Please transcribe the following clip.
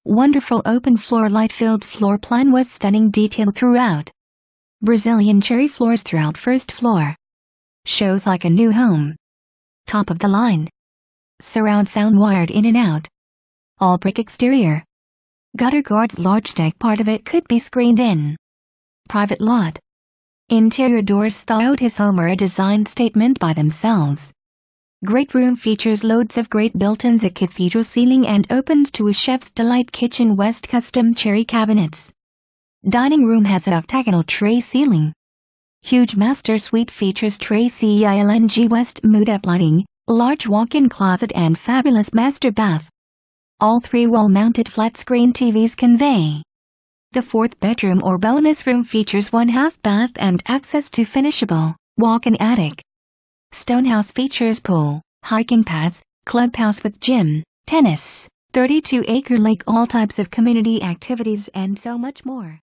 Wonderful open-floor light-filled floor plan with stunning detail throughout. Brazilian cherry floors throughout first floor. Shows like a new home. Top of the line. Surround sound wired in and out. All brick exterior. Gutter Guards.Large deck, part of it could be screened in. Private lot. Interior doors throughout his home are a design statement by themselves. Great room features loads of great built-ins, a cathedral ceiling, and opens to a chef's delight kitchen. West custom cherry cabinets. Dining room has an octagonal tray ceiling. Huge master suite features tray ceilng West mood-up lighting, large walk-in closet, and fabulous master bath. All 3 wall-mounted flat-screen TVs convey. The 4th bedroom or bonus room features 1/2 bath and access to finishable, walk-in attic. Stonehouse features pool, hiking pads, clubhouse with gym, tennis, 32-acre lake, all types of community activities, and so much more.